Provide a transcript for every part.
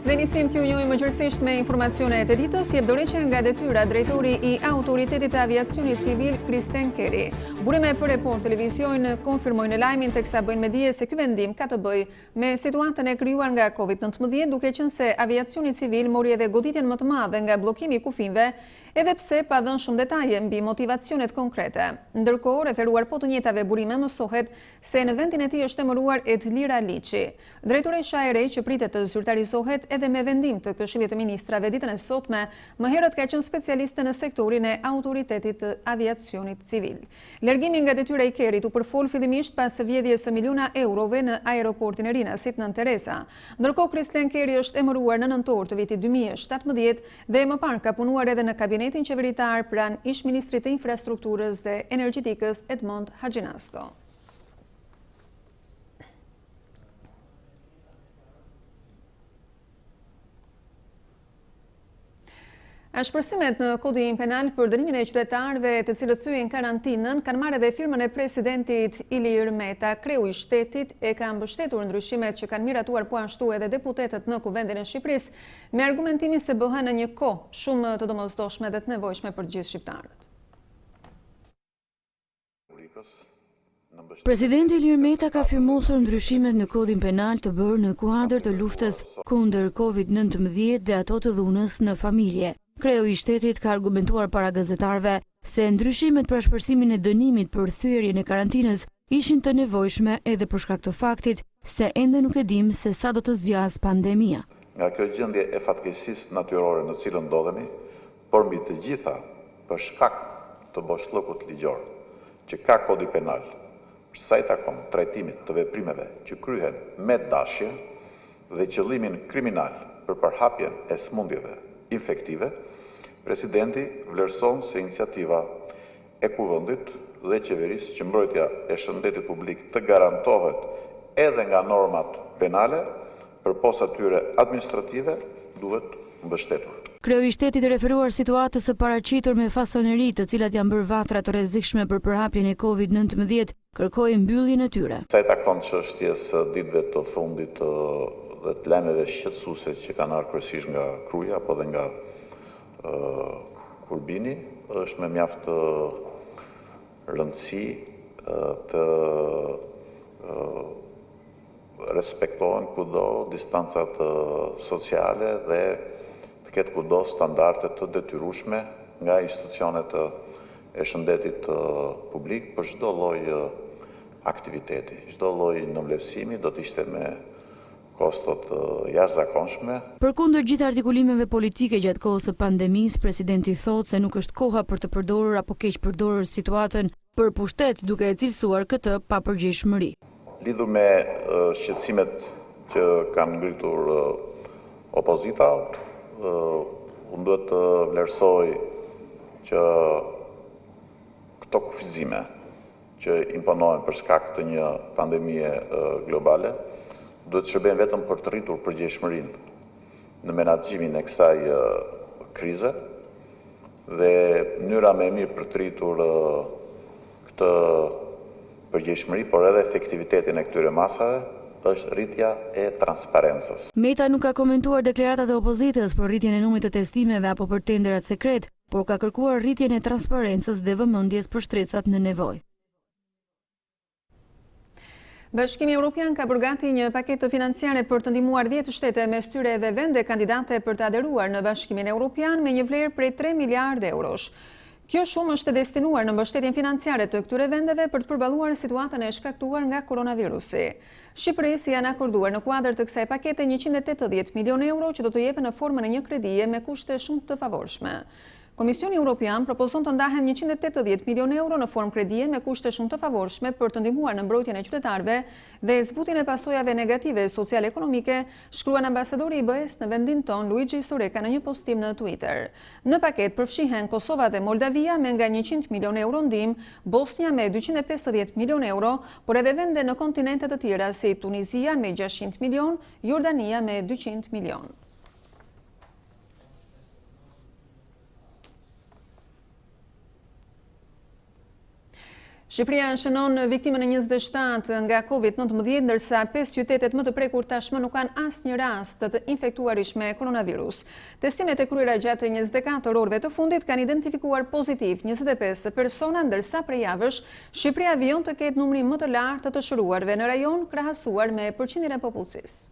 Dhe nisim t'ju njohim më gjërësisht me informacionet e ditës, jep dorëheqje nga detyra drejtori i Autoritetit të Aviacionit Civil Kristen Keri. Burime për Report Televizioni konfirmojnë lajmin teksa bëjnë me dije se ky vendim ka të bëjë me situatën e krijuar nga COVID-19, duke qenë se aviacioni civil mori edhe goditjen më të madhe nga bllokimi i kufive, edhe pse pa dhënë shumë detaje mbi motivacionet konkrete. Ndërkohë, referuar po të njëjtave burime, mësohet se në vendin e tij është emëruar Edlira Liçi. Drejtoresha e re që pritet të zyrtarizohet edhe me vendim të Këshillit të Ministrave ditën e sotme, më herët ka qenë specialiste në sektorin e Autoritetit të Aviacionit Civil. Largimi nga detyra i Kerit u përfol fillimisht pas vjedhjes së miliona eurove në aeroportin e Rinasit Nën Teresa. Ndërkohë, Kristen Keri është emëruar në nëntor të vitit 2017 dhe më parë ka punuar edhe në kabinetin qeveritar pranë ish-ministrit të infrastrukturës dhe energjetikës Edmond Haxhinasto. Ashpërsimet në kodin penal për dënimin e qytetarëve të cilët thyen karantinën kanë marrë edhe firmën e presidentit Ilir Meta. Kreu i shtetit e ka mbështetur ndryshimet që kanë miratuar po ashtu edhe deputetët në Kuvendin e Shqipërisë, me argumentimin se bëhen në një kohë shumë të domosdoshme dhe të nevojshme për të gjithë shqiptarët. Presidenti Ilir Meta ka firmosur ndryshimet në kodin penal të bërë në kuadër të luftës kundër COVID-19 dhe ato të dhunës në familje. Kreu i shtetit ka argumentuar para gazetarëve se ndryshimet për ashpërsimin e dënimit për thyerjen e karantinës ishin të nevojshme edhe për shkak të faktit se ende nuk e dim se sa do të zgjas pandemia. Nga kjo gjendje e fatkeqësisë natyrore në cilën ndodhemi, por mbi të gjitha për shkak të boshllëkut ligjor që ka kodi penal, për sa i takon trajtimit të veprimeve që kryhen me dashje dhe qëllimin kriminal për përhapjen e smundjeve infektive, presidenti vlerëson se iniciativa e Kuvendit dhe qeverisë që mbrojtja e shëndetit publik të garantohet edhe nga normat penale, përposa atyre administrative duhet mbështetur. Kreu i shtetit referuar situatës së paraqitur me fasoneri, të cilat janë bërë vatra të rrezikshme për përhapjen e COVID-19, kërkoi mbylljen e tyre. Sa i takon çështjes së ditëve të fundit dhe të lajmeve shqetësuese që kanë ardhur kryesisht nga Kruja apo dhe nga Kurbini, është me mjaft rëndësi të respektohen kudo distancat sociale dhe të ketë kudo standarde të detyrueshme nga institucionet e shëndetit publik për çdo lloj aktiviteti. Çdo lloj nënvlerësimi do të ishte me kostot jashtëzakonshme. Përkundër gjithë artikulimeve politike gjatë kohës së pandemisë, presidenti thotë se nuk është koha për të përdorur apo keq përdorur situatën për pushtet, duke e cilësuar këtë papërgjegjshmëri. Lidhur me shqetësimet që kanë ngritur opozita, unë duhet të vlerësoj që këto kufizime që imponohen për shkak të një pandemie globale duhet të shërbejnë vetëm për të rritur përgjegjshmërinë në menaxhimin e kësaj krize dhe mënyra më e mirë për të rritur këtë përgjegjshmëri, por edhe efektivitetin e këtyre masave është rritja e transparencës. Meta nuk ka komentuar deklaratat e opozitës për rritjen e numrit të testimeve apo për tenderat sekret, por ka kërkuar rritjen e transparencës dhe vëmendjes për shtresat në nevojë. Bashkimi Evropian ka përgati një paketë financiare për të ndihmuar 10 shtete, mes tyre edhe vende kandidate për të aderuar në Bashkimin Evropian, me një vlerë prej 3 miliardë eurosh. Kjo shumë është destinuar në mbështetjen financiare të këtyre vendeve për të përballuar situatën e shkaktuar nga koronavirusi. Shqipërisë janë akorduar në kuadër të kësaj pakete 180 milion euro që do të jepen në formën e një kredie me kushte shumë të favorshme. Komisioni Evropian propozon të ndahen 180 milion euro në formë kredie me kushte shumë të favorshme për të ndihmuar në mbrojtjen e qytetarëve dhe zbutjen e pasojave negative sociale ekonomike, shkruan ambasadori i BE-s në vendin ton Luigi Soreka në një postim në Twitter. Në paket përfshihen Kosova dhe Moldavia me nga 100 milion euro ndihmë, Bosnia me 250 milion euro, por edhe vende në kontinente të tjera si Tunizia me 600 milion, Jordania me 200 milion. Shqipëria shënon viktimën e 27 nga Covid-19, ndërsa 5 qytetet më të prekur tashmë nuk kanë asnjë rast të infektuarish me koronavirus. Testimet e kryera gjatë 24 orëve të fundit kanë identifikuar pozitiv 25 persona, ndërsa prej javësh Shqipëria vijon të ketë numrin më të lartë të shëruarve në rajon krahasuar me përqindjen e popullsisë.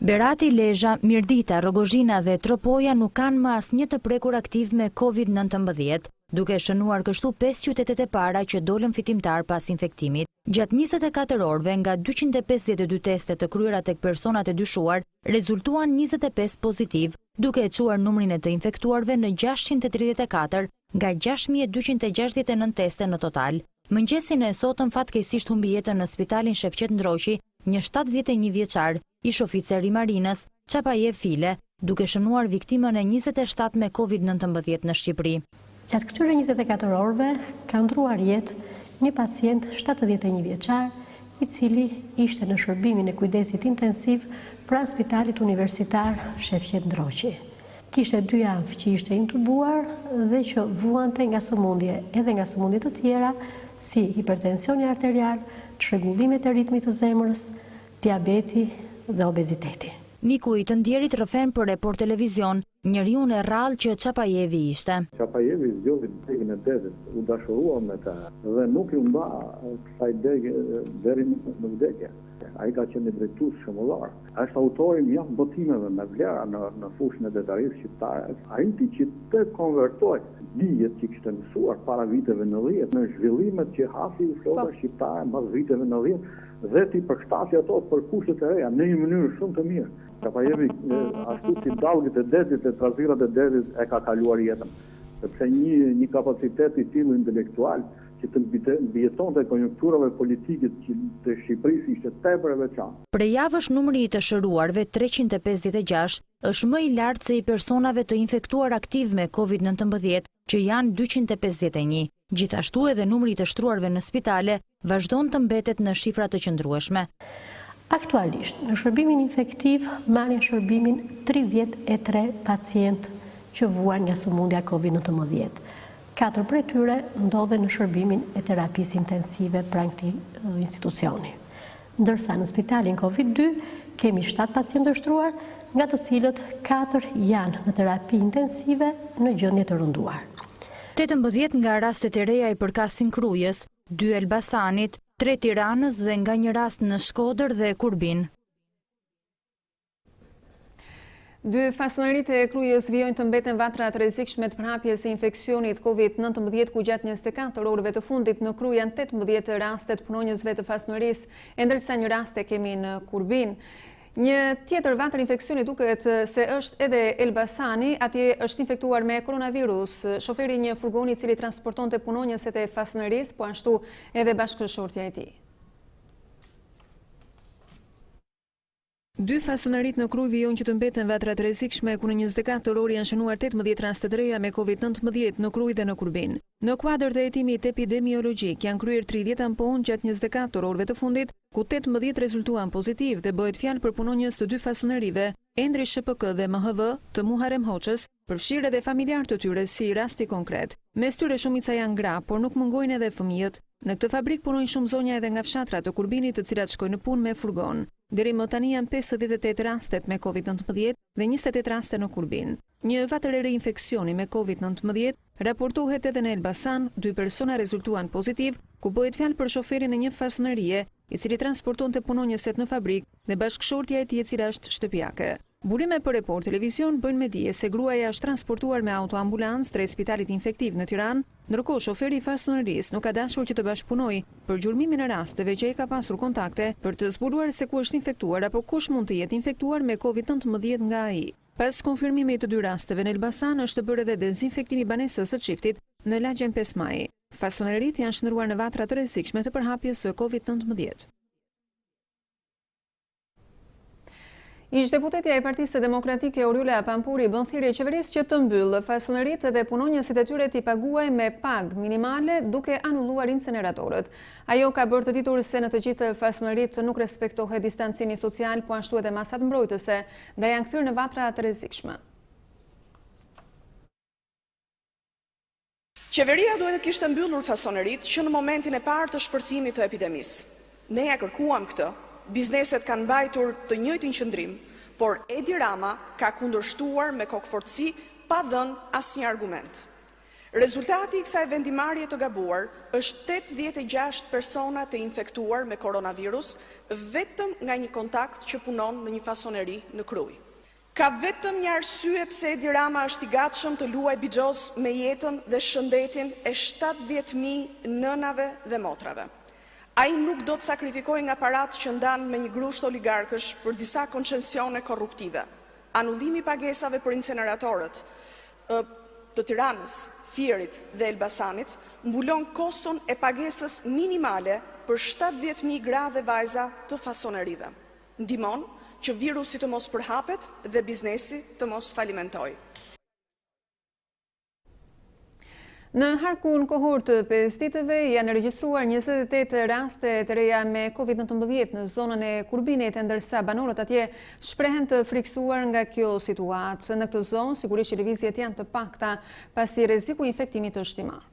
Berati, Lezhë, Mirdita, Rogozhina dhe Tropoja nuk kanë më asnjë të prekur aktiv me Covid-19, duke shënuar kështu 5 qytetet e para që dolën fitimtar pas infektimit. Gjatë 24 orëve nga 252 teste të kryera tek personat e dyshuar, rezultuan 25 pozitiv, duke e çuar numrin e të infektuarve në 634 nga 6269 teste në total. Mëngjesin e sotëm fatkeqësisht humbi jetën në Spitalin Shefqet Ndroqi një 71 vjeçar, ish oficer i Marinës, Çapaje File, duke shënuar viktimën e 27 me Covid-19 në Shqipëri. Gjatë këtyre 24 orëve ka ndruar jetë një pacient 71 vjeçar, i cili ishte në shërbimin e kujdesit intensiv pranë Spitalit Universitar Shefqet Ndroqi. Kishte 2 javë që ishte intubuar dhe që vuante nga sëmundje edhe nga sëmundje të tjera si hipertensioni arterial, çrregullimet e ritmit të zemrës, diabeti dhe obeziteti. Miku i të ndjerit rrëfen për Report Televizion, njeriu e rrallë që Çapajevi ishte. Çapajevi zgjodhi degën e dedit, u dashurua me ta dhe nuk i mba kësaj degë deri në vdekje. Ai ka qenë drejtues shëmbullor. Është autori i jashtë botimeve me vlera në fushën e detarisë shqiptare. Arriti që të konvertoj dijet që kishte mësuar para viteve 90 në zhvillimet që hasi flota shqiptare mbas viteve 90 dhe ti përshtatja ato për kushtet e reja në një mënyrë shumë të mirë. Çapajevi ashtu si dallgët e dedit e trazirat e dedit e ka kaluar jetën, sepse një kapacitet i tillë intelektual që të mbijetonte konjunkturave politike të Shqipërisë ishte tepër e veçantë. Prej javësh numri i të shëruarve 356 është më i lartë se i personave të infektuar aktiv me Covid-19, që janë 251. Gjithashtu edhe numri i të shtruarve në spitale vazhdon të mbetet në shifra të qëndrueshme. Aktualisht, në shërbimin infektiv marrin shërbimin 33 pacient që vuan nga sëmundja Covid-19. 4 prej tyre ndodhen në shërbimin e terapisë intensive pranë këtij institucioni. Ndërsa në spitalin Covid-2 kemi 7 pacientë të shtruar, nga të cilët 4 janë në terapi intensive në gjendje të rënduar. 18 nga rastet e reja i përkasin Krujës, 2 Elbasanit, 3 Tiranës dhe nga një rast në Shkodër dhe Kurbin. 2 fasonerit e Krujës vijojnë të mbeten vatra të rrezikshme të përhapjes së infeksionit Covid-19, ku gjatë 24 orëve të fundit në Krujë janë 18 rastet punonjësve të fasonerisë, ndërsa një rast e kemi në Kurbin. Një tjetër vatër infeksioni duket se është edhe Elbasani, atje është infektuar me koronavirus. Shoferi një furgoni i cili transportonte punonjëset e fasonerisë, po ashtu edhe bashkëshortja e tij. 2 fasonerit në Krujë vijojnë që të mbeten vatra të rrezikshme, ku në 24 orë janë shënuar 18 raste të reja me Covid-19 në Krujë dhe në Kurbin. Në kuadër të hetimit epidemiologjik janë kryer 30 tampon gjatë 24 orëve të fundit, ku 18 rezultuan pozitiv dhe bëhet fjalë për punonjës të 2 fasonerive, Endri SHPK dhe MHV të Muharrem Hoxhës, përfshirë edhe familjar të tyre si rasti konkret. Mes tyre shumica janë gra, por nuk mungojnë edhe fëmijët. Në këtë fabrik punojnë shumë zonja edhe nga fshatra të Kurbinit, të cilat shkojnë në punë me furgon. Deri më tani janë 58 rastet me Covid-19 dhe 28 raste në Kurbin. Një vatër e reinfeksioni me Covid-19 raportohet edhe në Elbasan, 2 persona rezultuan pozitiv, ku bëhet fjalë për shoferin e një fasonerie, i cili transportonte punonjëset në fabrik dhe bashkëshortja e tij e cila është shtëpiake. Burime për Report Televizion bëjnë me dije se gruaja është transportuar me autoambulancë drejt spitalit infektiv në Tiranë, ndërkohë shoferi i fasonerisë nuk ka dashur që të bashkëpunojë për gjurmimin e rasteve që ai ka pasur kontakte për të zbuluar se ku është infektuar apo kush mund të jetë infektuar me Covid-19 nga ai. Pas konfirmimit të 2 rasteve në Elbasan është bërë edhe dezinfektimi banesës së çiftit në Lajmen 5 Maj. Fasonerit janë shndruar në vatra të rrezikshme të përhapjes së Covid-19. Ish-deputetja e Partisë Demokratike Oriula Pampuri bën thirrje qeverisë që të mbyllë fasoneritë dhe punonjësit e tyre t'i paguajë me pagë minimale duke anulluar inceneratorët. Ajo ka bërë të ditur se në të gjithë fasoneritë nuk respektohet distancimi social, po ashtu edhe masat mbrojtëse, dhe janë kthyer në vatra të rrezikshme. Qeveria duhet të kishte mbyllur fasonerit që në momentin e parë të shpërthimit të epidemisë. Ne ja kërkuam këtë, bizneset kanë mbajtur të njëjtin qëndrim, por Edi Rama ka kundërshtuar me kokëfortësi pa dhënë asnjë argument. Rezultati i kësaj vendimarrje të gabuar është 86 persona të infektuar me koronavirus vetëm nga një kontakt që punon në një fasoneri në Kruj. Ka vetëm një arsye pse Edi Rama është i gatshëm të luajë bixhoz me jetën dhe shëndetin e 70.000 nënave dhe motrave. Ai nuk do të sakrifikojë nga parat që ndan me një grusht oligarkësh për disa koncesione korruptive. Anullimi i pagesave për inceneratorët të Tiranës, Fierit dhe Elbasanit mbulon koston e pagesës minimale për 70.000 gra dhe vajza të fasonerive. Ndihmon që virusi të mos përhapet dhe biznesi të mos falimentojë. Në harkun kohor të 5 ditëve janë regjistruar 28 raste të reja me COVID-19 në zonën e Kurbinit, ndërsa banorët atje shprehen të friksuar nga kjo situatë. Në këtë zonë, sigurisht që lëvizjet janë të pakta, pasi rreziku i infektimit është i madh.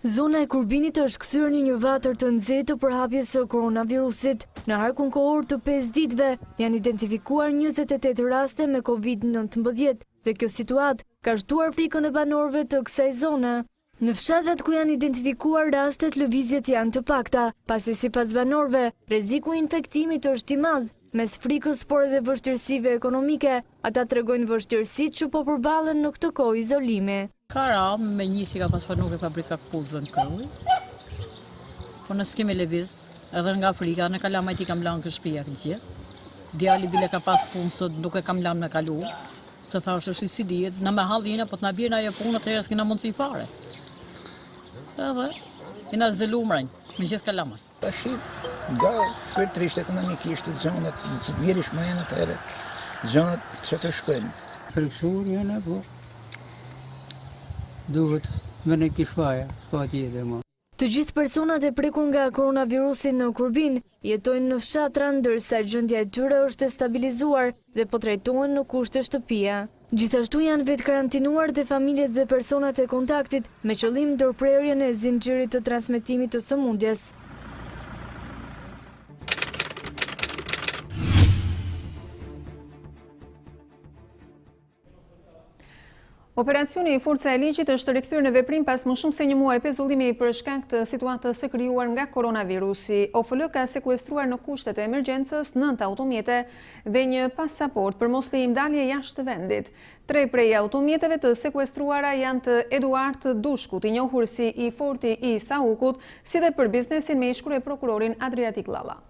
Zona e Kurbinit është kthyer në një vatër të nxehtë të përhapjes së koronavirusit. Në harkun kohor të 5 ditëve janë identifikuar 28 raste me COVID-19 dhe kjo situatë ka shtuar frikën e banorëve të kësaj zone. Në fshatrat ku janë identifikuar rastet, lëvizjet janë të pakta, pasi sipas banorëve, rreziku i infektimit është i madh. Mes frikës por edhe vështirësive ekonomike, ata tregojnë vështirësitë që po përballen në këtë kohë izolimi. Ka ram me një si ka pasur nuk e fabrika këpuzve në Kruj, po në s'kemi lëviz, edhe nga Afrika, në kalamajt i kam lanë këshpia këtë gjithë. Djali bile ka pas punë sot, nuk e kam lanë me kalu, se thash është i si dijet, në me halina, po të na bjerë ajo punë, të herës kina mundësi fare. Edhe, kina zëllu mrejnë, me gjithë kalamajt. Tash, nga shpirtërisht ekonomikisht, zonat, njëri shmejnë të ere, zonat që të shkojnë. Friksuar janë, po. Duhet me në kishpaja, s'ka tjetër më. Të gjithë personat e prekur nga koronavirusi në Kurbin jetojnë në fshatra, ndërsa gjendja e tyre është e stabilizuar dhe po trajtohen në kushte shtëpia. Gjithashtu janë vetë karantinuar dhe familjet dhe personat e kontaktit me qëllim ndërprerjen e zinxhirit të transmetimit të sëmundjes. Operacioni i Forca e Ligjit është rikthyer në veprim pas më shumë se një muaji pezullimi për shkak të situatës së krijuar nga koronavirusi. OFL ka sekuestruar në kushtet e emergjencës 9 automjete dhe një pasaport për mos lejim dalje jashtë vendit. 3 prej automjeteve të sekuestruara janë të Eduard Dushkut, i njohur si i forti i Saukut, si dhe për biznesin me ish kryeprokurorin Adriatik Llalla.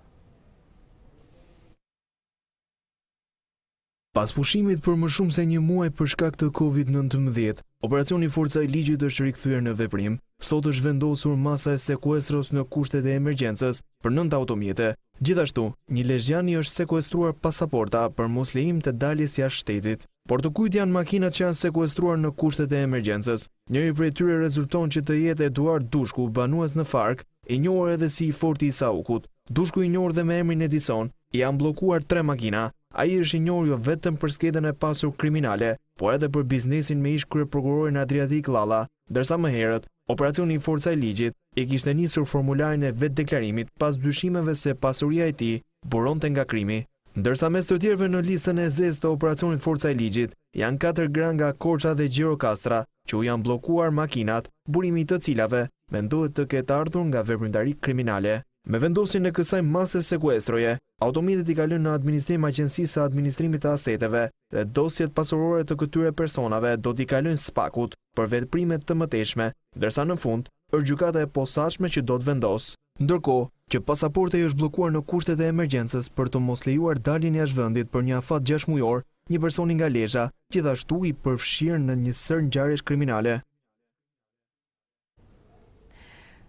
Pas pushimit për më shumë se një muaj për shkak të COVID-19, operacioni Forca e Ligjit është rikthyer në veprim. Sot është vendosur masa e sekuestros në kushtet e emergjencës për 9 automjete. Gjithashtu, një lezhjani është sekuestruar pasaporta për mos lejim të daljes jashtë shtetit. Por të kujt janë makinat që janë sekuestruar në kushtet e emergjencës? Njëri prej tyre rezulton që të jetë Eduard Dushku, banues në Fark, i njohur edhe si i forti i Saukut. Dushku, i njohur dhe me emrin Edison, i janë bllokuar 3 makina. Ai është i njohur jo vetëm për sketën e pasur kriminale, por edhe për biznesin me ish kryeprokurorin Adriatik Llalla, ndërsa më herët, operacioni i Forca e Ligjit i kishte nisur formularin e vetdeklarimit pas dyshimeve se pasuria e tij buronte nga krimi. Ndërsa mes të tjerëve në listën e zezë të operacionit Forca e Ligjit janë 4 gra nga Korça dhe Gjirokastra, që u janë bllokuar makinat, burimi të cilave mendohet të ketë ardhur nga veprimtari kriminale. Me vendosin e kësaj mase sekuestroje, automjetet i ka lënë në administrim Agjencisë së Administrimit të Aseteve dhe dosjet pasurore të këtyre personave do t'i kalojnë SPAK-ut për veprimet të mëtejshme, ndërsa në fund është gjykata e posaçme që do të vendos. Ndërkohë që pasaporti është bllokuar në kushtet e emergjencës për të mos lejuar daljen jashtë vendit për një afat 6 mujor, një person nga Lezhë gjithashtu i përfshirë në një sër ngjarjesh kriminale.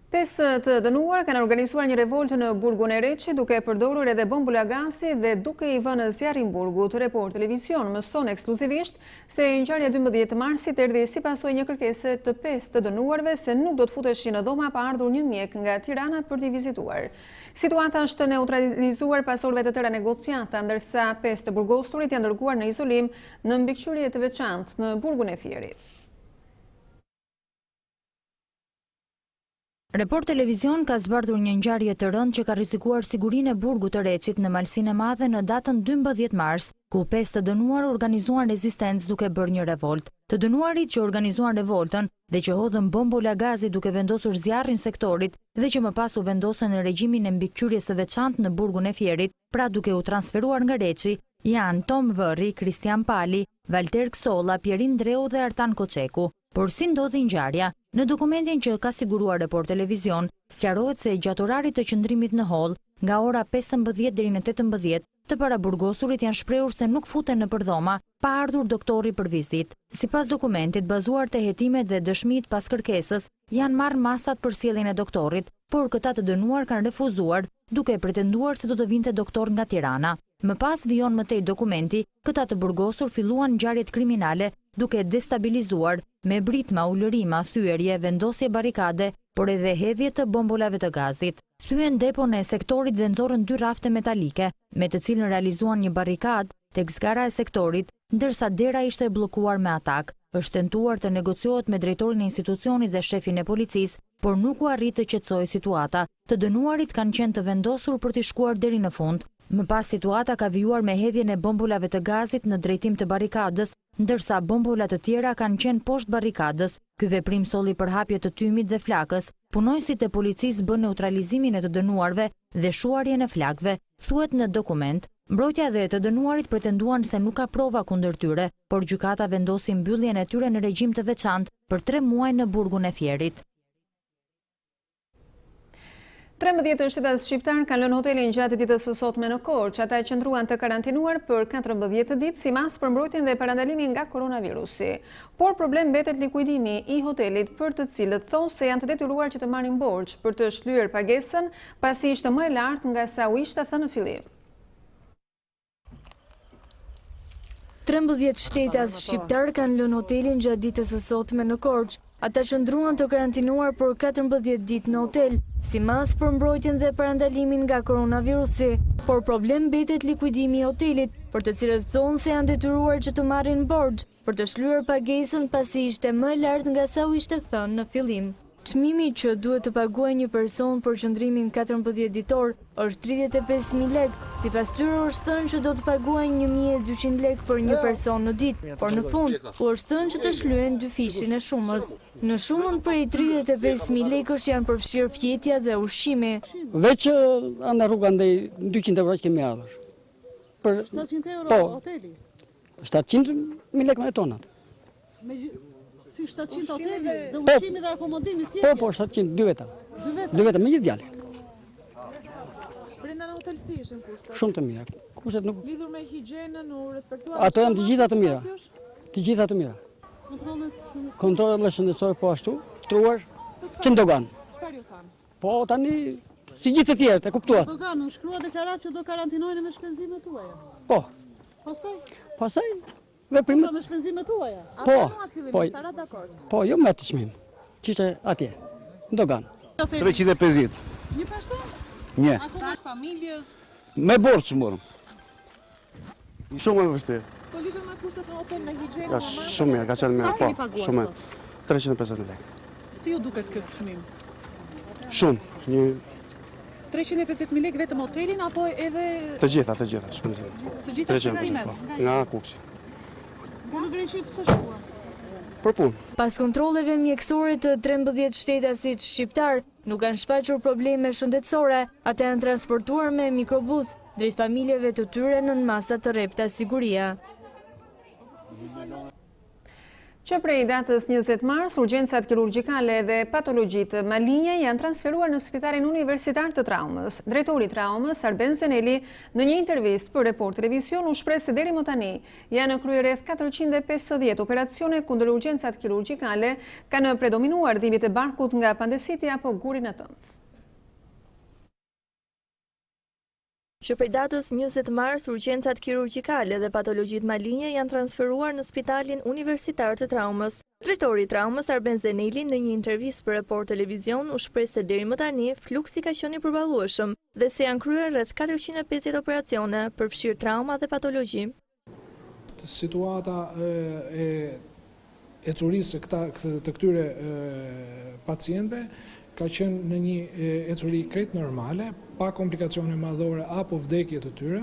Pesë të dënuar kanë organizuar një revoltë në burgun e Reçi duke përdorur edhe bombulla gazi dhe duke i vënë zjarrin burgut. Report Televizion mëson ekskluzivisht se ngjarja 12 marsit erdhi si pasojë një kërkese të 5 të dënuarve se nuk do të futeshin në dhoma pa ardhur një mjek nga Tirana për t'i vizituar. Situata është neutralizuar pas orëve të tëra negociata, ndërsa 5 të burgosurit janë dërguar në izolim në mbikëqyrje të veçantë në burgun e Fierit. Report Televizion ka zbardhur një ngjarje të rëndë që ka rrezikuar sigurinë e burgut të Reçit në Malsinë e Madhe në datën 12 mars, ku 5 të dënuar organizuan rezistencë duke bërë një revoltë. Të dënuarit që organizuan revoltën dhe që hodhën bombola gazi duke vendosur zjarrin sektorit dhe që më pas u vendosën në regjimin e mbikëqyrjes së veçantë në burgun e Fierit, pra duke u transferuar nga Reçi, janë Tom Vërri, Kristian Pali, Valter Ksolla, Pjerin Dreu dhe Artan Koçeku. Por si ndodhi ngjarja? Në dokumentin që ka siguruar Report Televizion, sqarohet se gjatë orarit të qëndrimit në hol, nga ora 15 deri në 18, të paraburgosurit janë shprehur se nuk futen në përdhoma pa ardhur doktori për vizitë. Sipas dokumentit, bazuar te hetimet dhe dëshmitë pas kërkesës, janë marrë masat për sjelljen e doktorit, por këta të dënuar kanë refuzuar, duke pretenduar se do të vinte doktor nga Tirana. Më pas vijon mëtej dokumenti, këta të burgosur filluan ngjarjet kriminale duke destabilizuar me britma, ulërima, thyerje, vendosje barikade, por edhe hedhje të bombolave të gazit. Thyen depon e sektorit dhe nxorën 2 rafte metalike, me të cilën realizuan një barikadë tek zgara e sektorit, ndërsa dera ishte bllokuar me atak. Është tentuar të negociohet me drejtorin e institucionit dhe shefin e policisë, por nuk u arrit të qetësojë situata. Të dënuarit kanë qenë të vendosur për të shkuar deri në fund. Më pas situata ka vijuar me hedhjen e bombolave të gazit në drejtim të barikadës, ndërsa bombolat të tjera kanë qenë poshtë barikadës. Ky veprim solli përhapje të tymit dhe flakës. Punojësit e policisë bën neutralizimin e të dënuarve dhe shuarjen e flakëve, thuhet në dokument. Mbrojtja dhe të dënuarit pretenduan se nuk ka prova kundër tyre, por gjykata vendosi mbylljen e tyre në regjim të veçantë për 3 muaj në burgun e Fierit. 13 shtetas shqiptar kanë lënë hotelin gjatë ditës së sotme në Korçë. Ata qëndruan të karantinuar për 14 ditë si mas për mbrojtjen dhe parandalimin nga koronavirusi. Por problem mbetet likuidimi i hotelit, për të cilët thonë se janë të detyruar që të marrin borxh për të shlyer pagesën, pasi ishte më e lartë nga sa u ishte thënë në fillim. 13 shtetas shqiptar kanë lënë hotelin gjatë ditës së sotme në Korçë. Ata qëndruan të karantinuar për 14 ditë në hotel, si mas për mbrojtjen dhe parandalimin nga koronavirusi. Por problem mbetet likuidimi i hotelit, për të cilët thonë se janë detyruar që të marrin borxh për të shlyer pagesën pasi ishte më e lartë nga sa u ishte thënë në fillim. Çmimi që duhet të paguajë një person për qëndrimin 14 ditor është 35.000 lekë. Sipas tyre është thënë që do të paguajnë 1.200 lekë për një person në ditë, por në fund u është thënë që të shlyen 2 fishin e shumës. Në shumën prej 35.000 lekësh janë përfshirë fjetja dhe ushqimi. Veç ana rruga ndaj 200 euro që kemi ardhur. Për 700 euro hoteli. 700.000 lekë me tonat. Si 700 hoteli, dhe ushqimi dhe akomodimi tjetër? Po, 700, 2 veta. 2 veta me gjithë djalin. Brenda në hotel si ishin kushtet? Shumë të mira. Kushtet nuk... Lidhur me higjienën, u respektuar? Ato janë të gjitha të mira. Të gjitha të mira. Kontrollet dhe shëndetësore po ashtu, shtruar, që në dogan. Çfarë ju thanë? Po, tani, si gjithë të tjerë, të kuptuat. Doganën, shkrua deklarat që do karantinojnë me shpenzimet tuaja? Po. Pastaj? Veprimet me shpenzimet tuaja. Po, jo me të çmim. Qishte atje, në dogan. 350. Një person? Një. Ako familjes? Me borxh morëm. Shumë e vështirë. Po lidhur me kushtet në hotel, me higjienën, Ja, shumë mirë, ka qenë mirë. Sa keni paguar shumë. sot? 350 lekë. Si ju duket ky çmim? Shumë. Një 350.000 lekë vetëm hotelin apo edhe të gjitha shpenzimet. Të gjitha shpenzimet? Nga kuksi. Po në Greqi pse shkua? Për punë. Pas kontrolleve mjekësore të 13 shtetasit shqiptar, nuk kanë shfaqur probleme shëndetësore, ata janë transportuar me mikrobus drejt familjeve të tyre nën masa të rrepta siguria. Që prej datës 20 mars, urgjencat kirurgjikale dhe patologjitë malinje janë transferuar në Spitalin Universitar të Traumës. Drejtori i Traumës, Arben Zeneli, në një intervistë për Report Televizion u shpreh se deri më tani janë kryer rreth 450 operacione kundër urgjencat kirurgjikale, kanë predominuar dhimbjet e barkut nga apendiciti apo guri në tëmbë. Që prej datës 20 mars, urgjencat kirurgjikale dhe patologjitë malinje janë transferuar në Spitalin Universitar të Traumës. Drejtori i Traumës, Arben Zeneli, në një intervistë për Report Televizion u shpreh se deri më tani fluksi ka qenë i përballueshëm dhe se janë kryer rreth 450 operacione, përfshirë trauma dhe patologji. Situata e curisë të këtyre pacientëve ka qenë në një ecuri krejt normale, pa komplikacione madhore apo vdekje të tyre.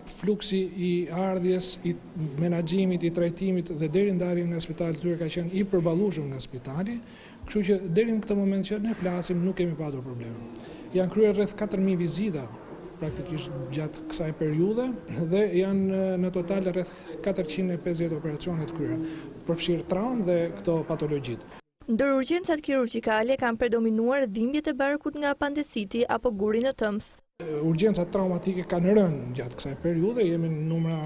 Fluksi i ardhjes, i menaxhimit, i trajtimit dhe deri ndarjen nga spitali të tyre ka qenë i përballueshëm nga spitali, kështu që deri në këtë moment që ne flasim nuk kemi patur probleme. Janë kryer rreth 4000 vizita praktikisht gjatë kësaj periudhe dhe janë në total rreth 450 operacione të kryera, përfshirë traumë dhe këto patologjitë. Ndër urgjencat kirurgjikale kanë predominuar dhimbjet e barkut nga apendiciti apo guri në tëmbë. Urgjencat traumatike kanë rënë gjatë kësaj periudhe, jemi në numra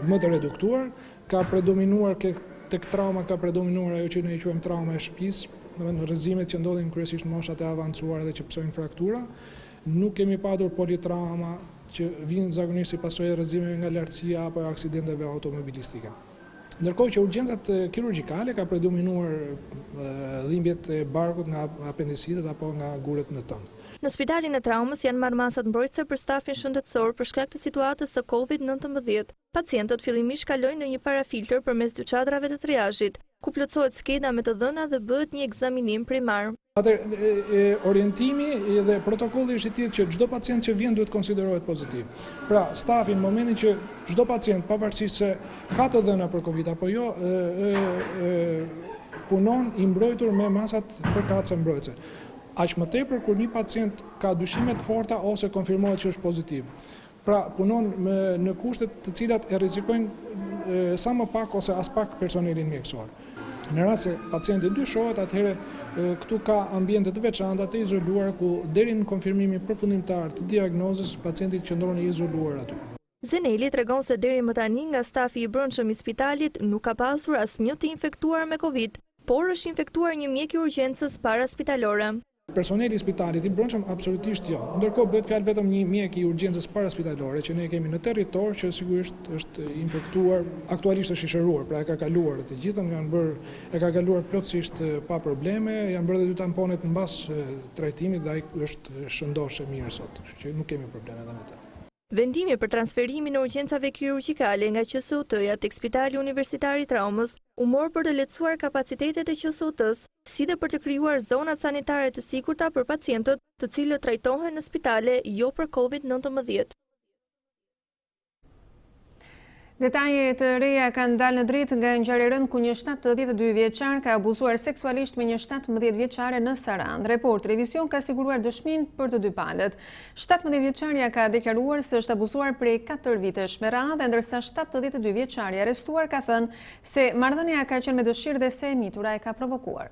më të reduktuar, ka predominuar tek traumat ka predominuar ajo që ne i quajmë trauma e shtëpisë, domethënë rrëzimet që ndodhin kryesisht në moshat e avancuara dhe që psojnë fraktura. Nuk kemi patur politrauma që vinë zakonisht si pasojë e rrëzimeve nga lartësia apo aksidenteve automobilistike. Ndërkohë që urgjencat kirurgjikale ka predominuar dhimbjet e barkut nga apendicitët apo nga guret në tëmbë. Në Spitalin e Traumës janë marrë masat mbrojtëse për stafin shëndetësor për shkak të situatës së COVID-19. Pacientët fillimisht kalojnë në një parafiltër përmes dy çadrave të triazhit, ku plotësohet skeda me të dhëna dhe bëhet një ekzaminim primar. Orientimi dhe protokolli është i tillë që çdo pacient që vjen duhet konsiderohet pozitiv. Pra, stafi në momentin që çdo pacient, pavarësisht se ka të dhëna për Covid apo jo, punon i mbrojtur me masat përkatëse mbrojtëse. Aq më tepër kur një pacient ka dyshime të forta ose konfirmohet që është pozitiv. Pra, punon në kushte të cilat e rrezikojnë sa më pak ose as pak personelin mjekësor. Në rast se pacienti dyshohet, atëherë këtu ka ambiente të veçanta të izoluar ku deri në konfirmimin përfundimtar të diagnozës pacienti qëndron i izoluar aty. Zeneli tregon se deri më tani nga stafi i brendshëm i spitalit nuk ka pasur asnjë të infektuar me Covid, por është infektuar një mjek i urgjencës paraspitalore. Personeli i spitalit i brendshëm absolutisht jo. Ndërkohë bëhet fjalë vetëm një mjek i urgjencës paraspitalore që ne kemi në territor që sigurisht është infektuar, aktualisht është i shëruar, pra e ka kaluar të gjithën, e ka kaluar plotësisht pa probleme, janë bërë dhe dy tamponet mbas trajtimit dhe ai është shëndosh e mirë sot, kështu që nuk kemi probleme edhe me të. Vendimi për transferimin e urgjencave kirurgjikale nga QSUT-ja tek Spitali Universitar i Traumës u mor për të lehtësuar kapacitetet e QSUT-s, si dhe për të krijuar zona sanitare të sigurta për pacientët, të cilët trajtohen në spitale jo për COVID-19. Detaje të reja kanë dalë në dritë nga ngjarje e rëndë ku një 72 vjeçar ka abuzuar seksualisht me një 17 vjeçare në Sarandë. Report Televizion ka siguruar dëshmin për të dy palët. 17 vjeçaria ka deklaruar se është abuzuar prej 4 vitesh me radhë, ndërsa 72 vjeçari arrestuar ka thënë se marrëdhënia ka qenë me dëshirë dhe se e mitura e ka provokuar.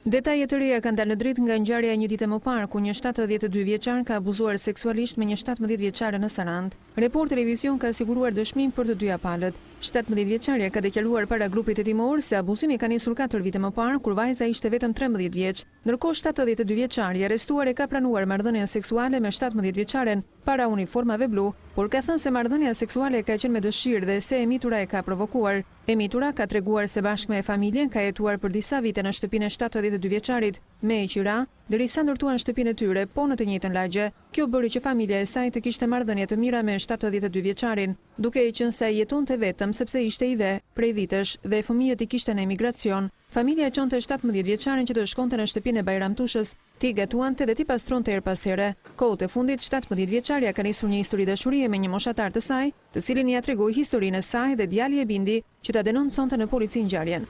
Detajet të reja kanë dalë në dritë nga ngjarja një ditë më parë ku një 72 vjeçar ka abuzuar seksualisht me një 17 vjeçare në Sarandë. Report Televizion ka siguruar dëshmin për të dyja palët. 17 vjeçaria ka deklaruar para grupit hetimor se abuzimi ka nisur 4 vite më parë kur vajza ishte vetëm 13 vjeç. Ndërkohë 72 vjeçari arrestuar e ka planuar marrëdhënien seksuale me 17 vjeçaren para uniformave blu, por ka thënë se marrëdhënia seksuale ka qenë me dëshirë dhe se e mitura e ka provokuar. E mitura ka treguar se bashkë me familjen ka jetuar për disa vite në shtëpinë e 72 vjeçarit me tjera, derisa ndërtuan shtëpinë e tyre po në të njëjtën lagje. Kjo bëri që familja e saj të kishte marrëdhënie të mira me 72 vjeçarin, duke i qenë se ai jetonte vetëm sepse ishte i ve prej vitesh dhe fëmijët i kishte në emigracion. Familja e çonte 17 vjeçarin që të shkonte në shtëpinë e Bajramtushës, ti gatuante dhe ti pastronte her pas here. Kohët e fundit 17 vjeçaria ka nisur një histori dashurie me një moshatar të saj, të cilin ia tregoi historinë e saj dhe djali e bindi që ta denonconte në polici ngjarjen.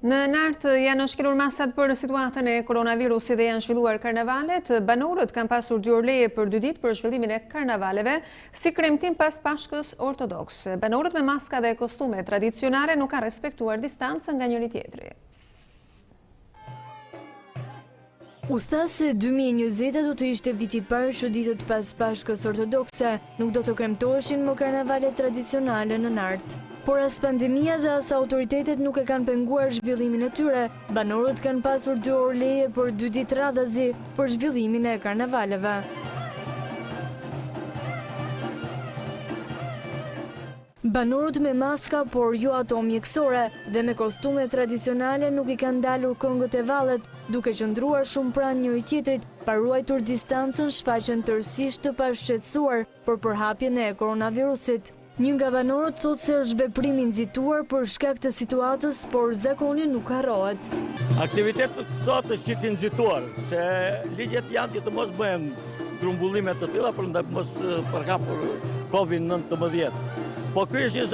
Në Nartë janë shkelur masat për situatën e koronavirusit dhe janë zhvilluar karnavalet. Banorët kanë pasur 2 orë leje për 2 ditë për zhvillimin e karnavaleve, si kremtim pas Pashkës ortodoks. Banorët me maska dhe kostume tradicionale nuk kanë respektuar distancën nga njëri tjetri. U tha se 2020 do të ishte viti parë që ditët pas Pashkës ortodokse nuk do të kremtoheshin më karnavalet tradicionale në Nartë. Por as pandemia dhe as autoritetet nuk e kanë penguar zhvillimin e tyre, banorët kanë pasur 2 orë leje për 2 ditë radhazi për zhvillimin e karnavaleve. Banorët me maska, por jo ato mjekësore, dhe me kostume tradicionale nuk i kanë dalur këngët e vallet, duke qëndruar shumë pranë njëri tjetrit, pa ruajtur distancën, shfaqen tërësisht të pashqetësuar për përhapjen e koronavirusit. Një nga banorët thotë se është veprim i nxituar për shkak të situatës, por zakoni nuk harrohet. Aktivitetet thotë që të nxituar, se ligjet janë që të mos bëhen grumbullime të tilla për të mos përhapur COVID-19. Po ky është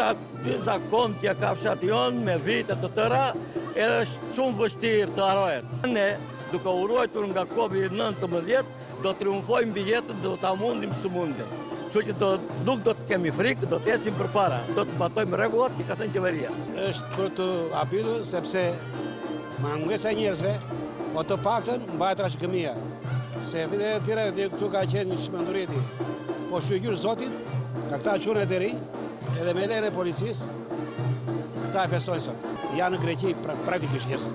një zakon që ka fshati jonë me vite të tëra, edhe është shumë vështirë të harrohet. Ne, duke u ruajtur nga COVID-19, do të triumfojmë mbi jetën, do ta mundim së mundim. Kështu që nuk do të kemi frikë, do të ecim përpara, do të zbatojmë rregullat që ka thënë qeveria. Është për të habitur sepse mangesa e njerëzve, po të paktën mbahet trashëgimia. Se vite të tjera këtu ka qenë një çmenduriti. Po shpjegjur Zotit, ka këta çuna të rinj, edhe me lejen e policisë, këta e festojnë sot. Janë në Greqi praktikisht njerëz.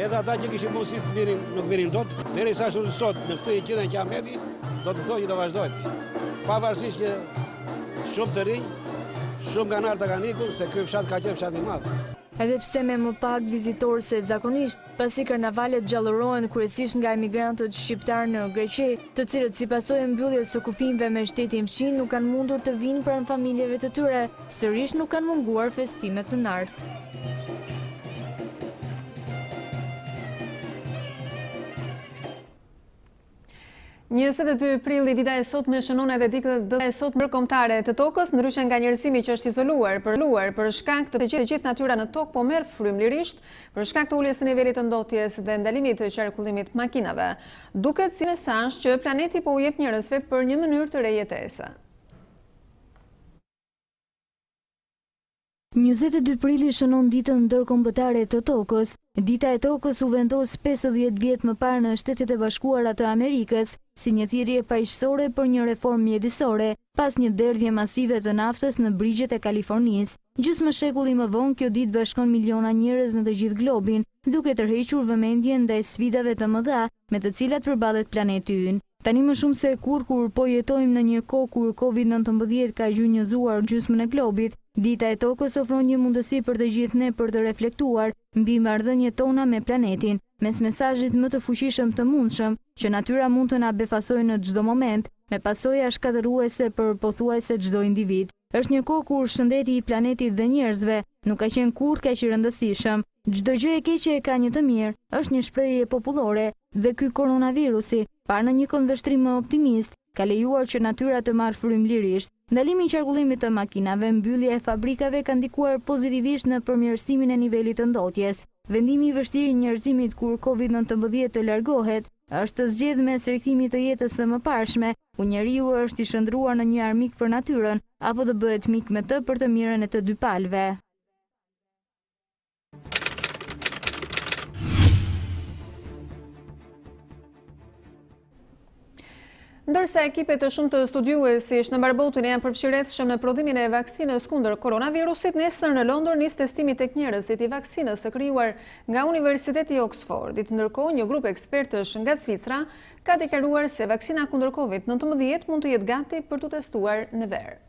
Edhe ata që kishin mundësi të virin, nuk virin dot, derisa sot në këtë gjendje Kiameti, do të thotë që do vazhdojnë. Pavarësisht që shumë të rinj, shumë nga nartë kanë ikur, se ky fshat ka qenë fshat i madh. Edhe pse me më pak vizitorë se zakonisht, pasi karnavalet gjallërohen kryesisht nga emigrantët shqiptarë në Greqi, të cilët si pasojë e mbylljes së kufijve me shtetin fqin nuk kanë mundur të vinë pranë familjeve të tyre, sërish nuk kanë munguar festimet në Nartë. Njëse 22 prilli dita e sotme shënon edhe ditën e sotme ndërkombëtare të tokës, ndryshe nga njerëzimi që është izoluar për shkak të gjithë natyra në tokë po merr frymëlirisht për shkak të uljes së nivelit të ndotjes dhe ndalimit të qarkullimit makinave. Duket si mesazh që planeti po u jep njerëzve për një mënyrë të re jetese. 22 prilli shënon ditën ndërkombëtare të tokës. Dita e tokës u vendos 50 vjet më parë në Shtetet e Bashkuara të Amerikës si një thirrje paqësore për një reformë mjedisore, pas një derdhje masive të naftës në brigjet e Kalifornisë. Gjysmë shekulli më vonë, kjo ditë bashkon miliona njerëz në të gjithë globin, duke tërhequr vëmendjen ndaj sfidave të mëdha me të cilat përballet planeti ynë. Tani më shumë se kur po jetojmë në një kohë kur COVID-19 ka gjunjëzuar gjysmën e globit, dita e tokës ofron një mundësi për të gjithë ne për të reflektuar mbi marrëdhëniet tona me planetin, mes mesazhit më të fuqishëm të mundshëm që natyra mund të na befasojë në çdo moment, me pasoja shkatëruese për pothuajse çdo individ. Është një kohë kur shëndeti i planetit dhe njerëzve nuk ka qenë kurrë kaq i rëndësishëm. Çdo gjë e keqe e ka një të mirë, është një shprehje popullore dhe ky koronavirusi, parë në një këndvështrim më optimist, ka lejuar që natyra të marrë frymëlirisht. Ndalimi i qarkullimit të makinave, mbyllja e fabrikave ka ndikuar pozitivisht në përmirësimin e nivelit të ndotjes. Vendimi i vështirë i njerëzimit kur COVID-19 të largohet është të zgjedhë mes rikthimit të jetës së mëparshme, ku njeriu është i shndruar në një armik për natyrën, apo të bëhet mik me të për të mirën e të dy palëve. Ndërsa ekipet të shumë të studiuesish në mbar botën janë përfshirëshëm në prodhimin e vaksinës kundër koronavirusit, nesër në Londër nis testimi tek njerëzit i vaksinës së krijuar nga Universiteti i Oxfordit. Ndërkohë, një grup ekspertësh nga Zvicra ka deklaruar se vaksina kundër COVID-19 mund të jetë gati për të testuar në verë.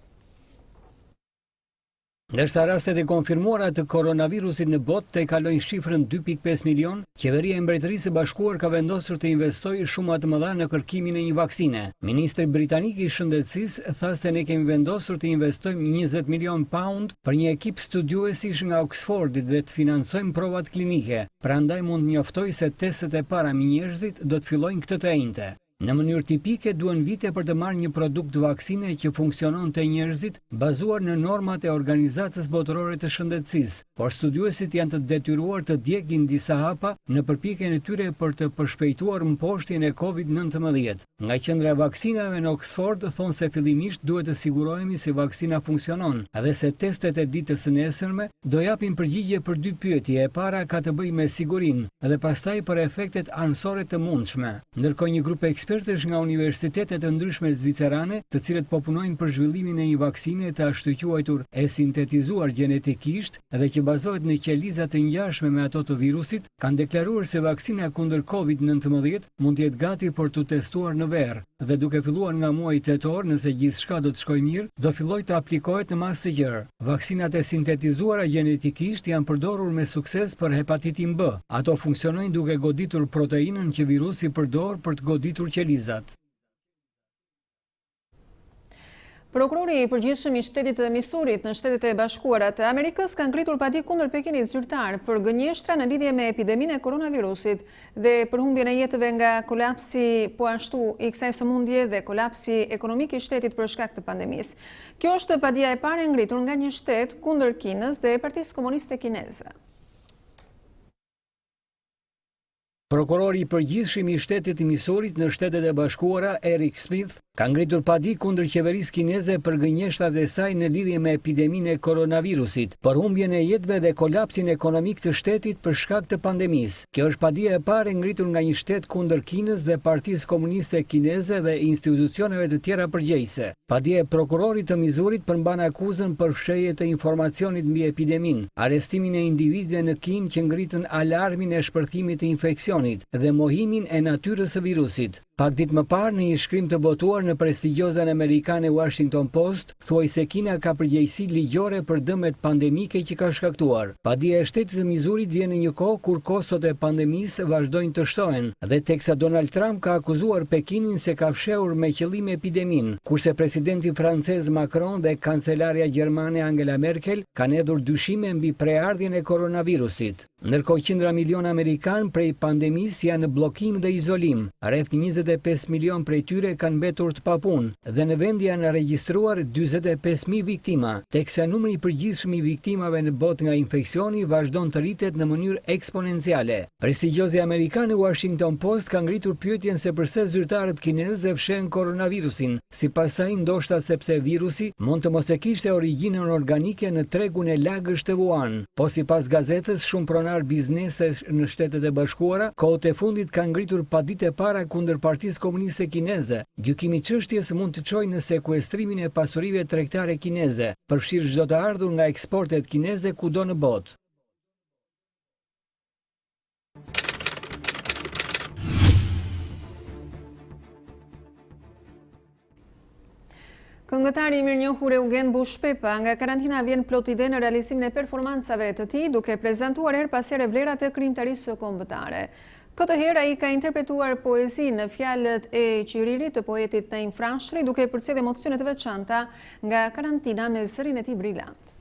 Ndërsa rastet e konfirmuara të koronavirusit në botë të kalojnë shifrën 2.5 milion, qeveria e Mbretërisë së Bashkuar ka vendosur të investojë shumë të mëdha në kërkimin e një vaksine. Ministri britanik i shëndetësisë tha se ne kemi vendosur të investojmë 20 milion pound për një ekip studiuesish nga Oxfordi dhe të financojmë provat klinike. Prandaj mund njoftoj se testet e para me njerëzit do të fillojnë këtë të enjte. Në mënyrë tipike duhen vite për të marrë një produkt vaksine që funksionon te njerëzit, bazuar në normat e Organizatës Botërore të Shëndetësisë, por studiuesit janë të detyruar të djegin disa hapa në përpjekjen e tyre për të përshpejtuar mposhtjen e COVID-19. Nga qendra e vaksinave në Oxford thonë se fillimisht duhet të sigurohemi se vaksina funksionon dhe se testet e ditës së nesërme do japin përgjigje për dy pyetje. E para ka të bëjë me sigurinë dhe pastaj për efektet anësore të mundshme. Ndërkohë një grup ekspertësh nga universitete të ndryshme zvicerane, të cilët po punojnë për zhvillimin e një vaksine të ashtu quajtur e sintetizuar gjenetikisht dhe që bazohet në qeliza të ngjashme me ato të virusit, kanë deklaruar se vaksina kundër COVID-19 mund të jetë gati për të testuar në verë dhe duke filluar nga muaji tetor, nëse gjithçka do të shkojë mirë, do fillojë të aplikohet në masë të gjerë. Vaksinat e sintetizuara gjenetikisht janë përdorur me sukses për hepatitin B. Ato funksionojnë duke goditur proteinën që virusi përdor për të goditur qelizat. Prokurori i përgjithshëm i shtetit të Misurit në Shtetet e Bashkuara të Amerikës ka ngritur padi kundër Pekinit zyrtar për gënjeshtra në lidhje me epideminë e koronavirusit dhe për humbjen e jetëve nga kolapsi po ashtu i kësaj sëmundje dhe kolapsi ekonomik i shtetit për shkak të pandemisë. Kjo është padia e parë e ngritur nga një shtet kundër Kinës dhe Partisë Komuniste Kineze. Prokurori i përgjithshëm i shtetit të Misurit në Shtetet e Bashkuara, Eric Smith, ka ngritur padi kundër qeverisë kineze për gënjeshtat e saj në lidhje me epideminë e koronavirusit, për humbjen e jetëve dhe kolapsin ekonomik të shtetit për shkak të pandemisë. Kjo është padia e parë ngritur nga një shtet kundër Kinës dhe Partisë Komuniste Kineze dhe institucioneve të tjera përgjegjëse. Padia e prokurorit të Misurit përmban akuzën për fshehje të informacionit mbi epideminë, arrestimin e individëve në Kinë që ngritën alarmin e shpërthimit të infeksionit dhe mohimin e natyrës së virusit. Pak ditë më parë, në një shkrim të botuar në prestigjiozen amerikane Washington Post, thuaj se Kina ka përgjegjësi ligjore për dëmet pandemike që ka shkaktuar. Padia e shtetit të Misurit vjen në një kohë kur kostot e pandemisë vazhdojnë të shtohen dhe teksa Donald Trump ka akuzuar Pekinin se ka fshehur me qëllim epideminë, kurse presidenti francez Macron dhe kancelarja gjermane Angela Merkel kanë hedhur dyshime mbi preardhjen e koronavirusit. Ndërkohë qindra milion amerikan prej pandemisë janë në bllokim dhe izolim. Rreth 25 milion prej tyre kanë mbetur të papunë dhe në vend janë regjistruar 45.000 viktima, teksa numri i përgjithshëm i viktimave në botë nga infeksioni vazhdon të rritet në mënyrë eksponenciale. Prestigjiozi amerikan Washington Post ka ngritur pyetjen se pse zyrtarët kinezë fshehin koronavirusin, sipas saj ndoshta sepse virusi mund të mos e kishte origjinën organike në tregun e lagësh të Wuhan. Po sipas gazetës, shumë pronar biznesesh në Shtetet e Bashkuara, kohët e fundit kanë ngritur paditë e para kundër Partisë Komuniste Kineze. Gjykimi i çështjes mund të çojë në sekuestrimin e pasurive tregtare kineze, përfshirë çdo të ardhur nga eksportet kineze kudo në botë. Këngëtari i mirënjohur Eugen Bushpepa nga karantina vjen plot ide në realizimin e performancave të tij, duke prezantuar her pas here vlerat e krijimtarisë së kombëtare. Këtë herë ai ka interpretuar poezi në fjalët e Qiririt të poetit Naim Frashëri, duke përcjellë emocione të veçanta nga karantina me zërin e tij brillant.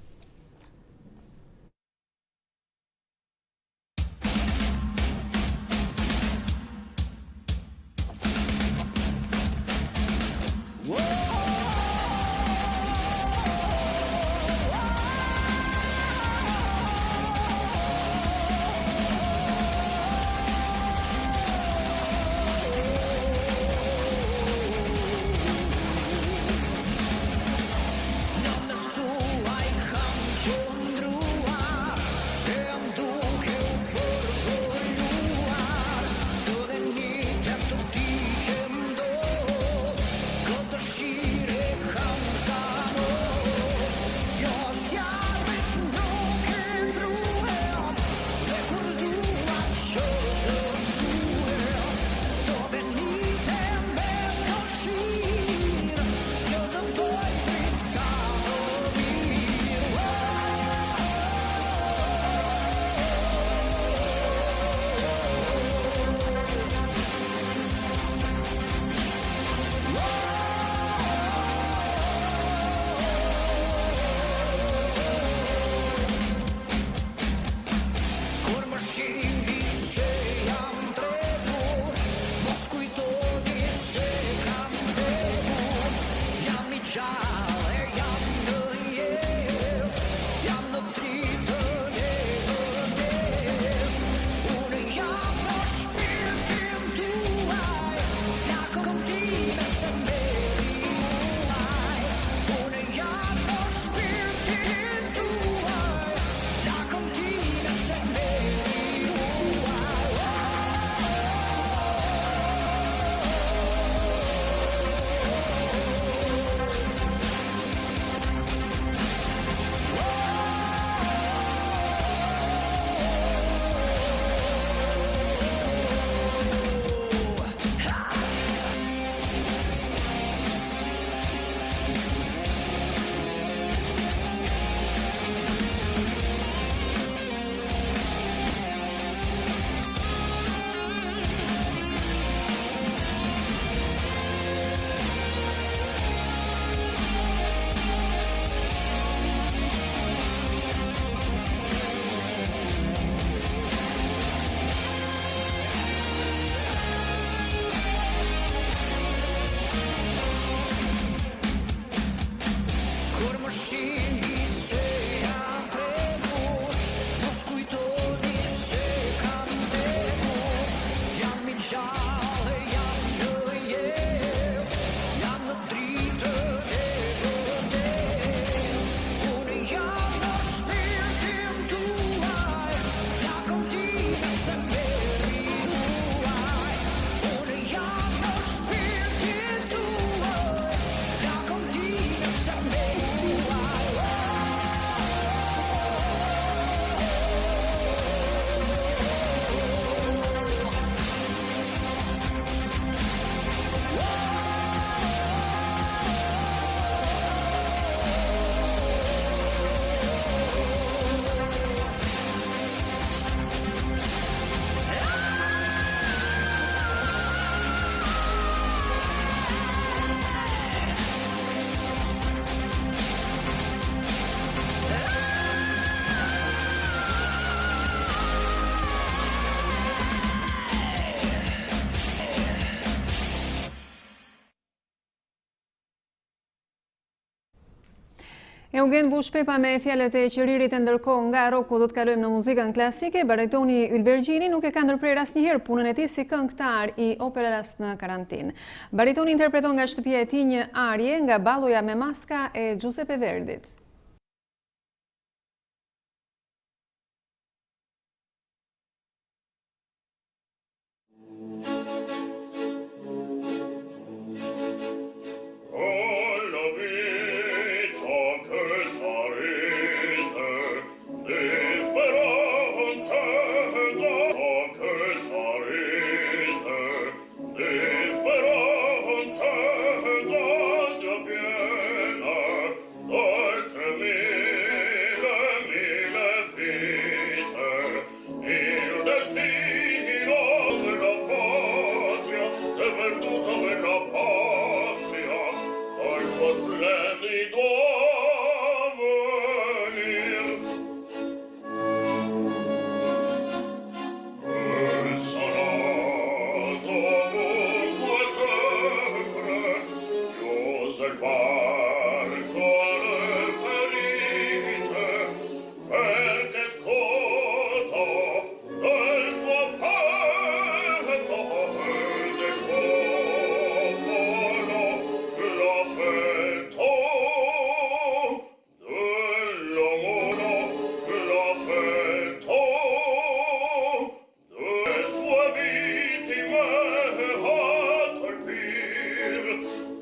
Eugen Bushpepa me fjalët e qiririt e ndërkohë nga roku do të kalojmë në muzikën klasike. Baritoni Ylbergjini nuk e ka ndërprer asnjëherë punën e tij si këngëtar i operës në karantinë. Baritoni interpreton nga shtëpia e tij një arje nga Balloja me maska e Giuseppe Verdit.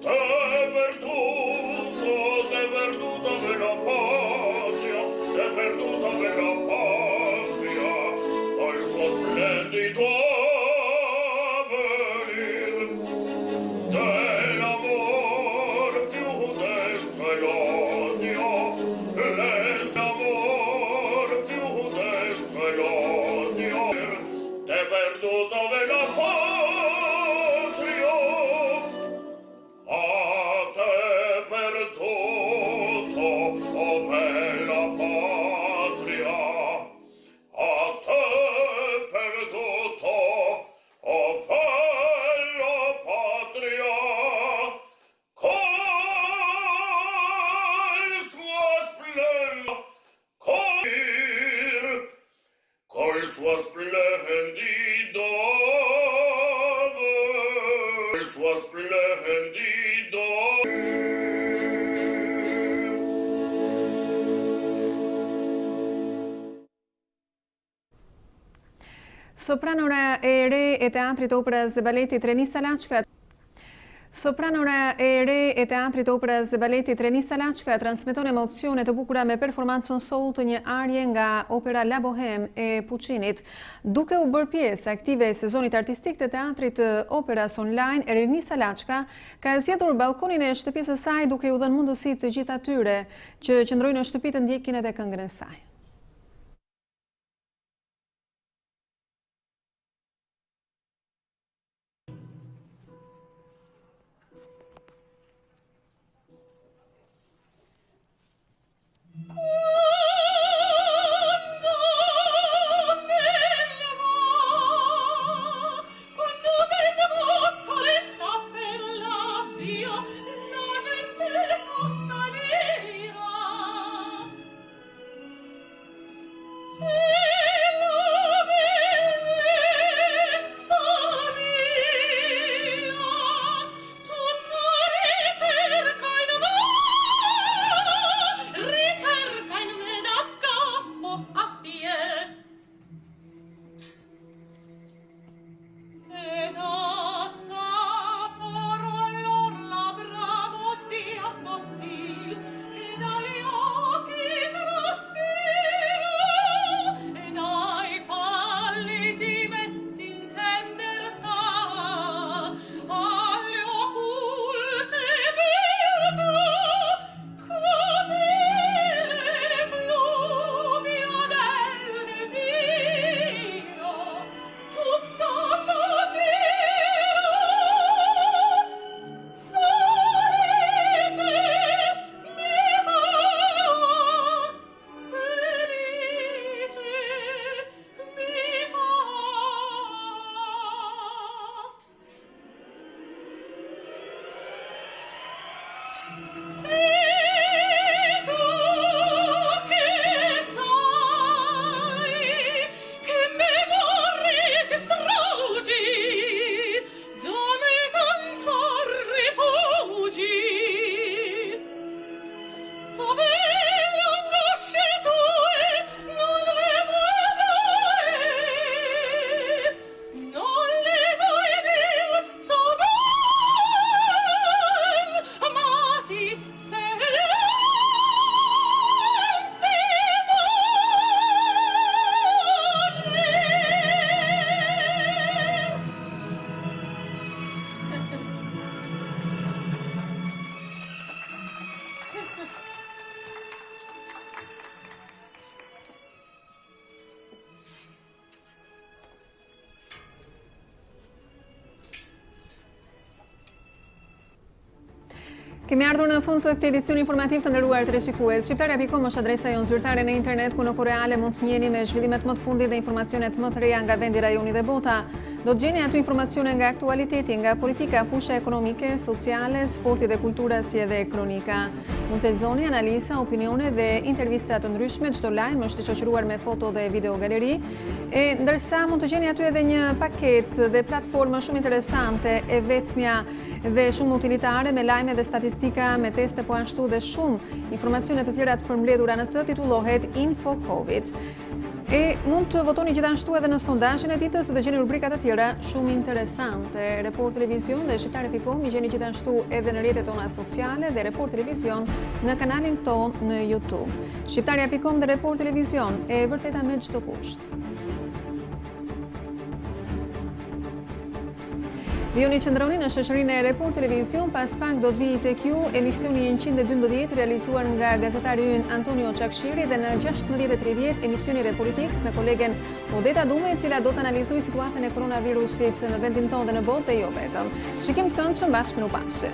Te perdu Sopranora e re e teatrit operas dhe baletit Renisa Lajka. Sopranora e re e teatrit operas dhe baletit Renisa Lajka transmeton emocione të bukura me performancën soul të një arje nga opera La Bohème e Puccinit. Duke u bërë pjesë aktive e sezonit artistik të teatrit operas online, Renisa Lajka ka zgjedhur balkonin e shtëpisë së saj duke u dhënë mundësi të gjithë atyre që qëndrojnë në shtëpi të ndjekin edhe këngën e saj. Kemi ardhur në fund të këtij edicioni informativ të nderuar teleshikues. Shqiptare.com është adresa jonë zyrtare në internet ku në kohë reale mund të njiheni me zhvillimet më të fundit dhe informacionet më të reja nga vendi, rajoni dhe bota. Do të gjeni aty informacione nga aktualiteti, nga politika, fusha ekonomike, sociale, sporti dhe kultura si edhe kronika. Mund të lexoni analiza, opinione dhe intervista të ndryshme. Çdo lajm është i shoqëruar me foto dhe video galeri. Ndërsa mund të gjeni aty edhe një paket dhe platformë shumë interesante e vetmja dhe shumë utilitare me lajme dhe statistika, me teste po ashtu dhe shumë informacione të tjera të përmbledhura në të, titullohet Info Covid. Mund të votoni gjithashtu edhe në sondazhin e ditës dhe të gjeni rubrikat të tjera shumë interesante. Report Televizion dhe shqiptare.com i gjeni gjithashtu edhe në rrjetet tona sociale dhe Report Televizion në kanalin ton në YouTube. Shqiptaria.com dhe Report Televizion e vërteta me çdo kusht. Vjoni qëndroni në shoqërinë e Report Televizion, pas pak do të vijë tek ju emisioni 112 realizuar nga gazetari ynë Antonio Çakshiri dhe në 16:30 emisioni Repolitiks me kolegen Odeta Dume, e cila do të analizojë situatën e koronavirusit në vendin tonë dhe në botë dhe jo vetëm. Shikim të këndshëm bashkë në Upapshi.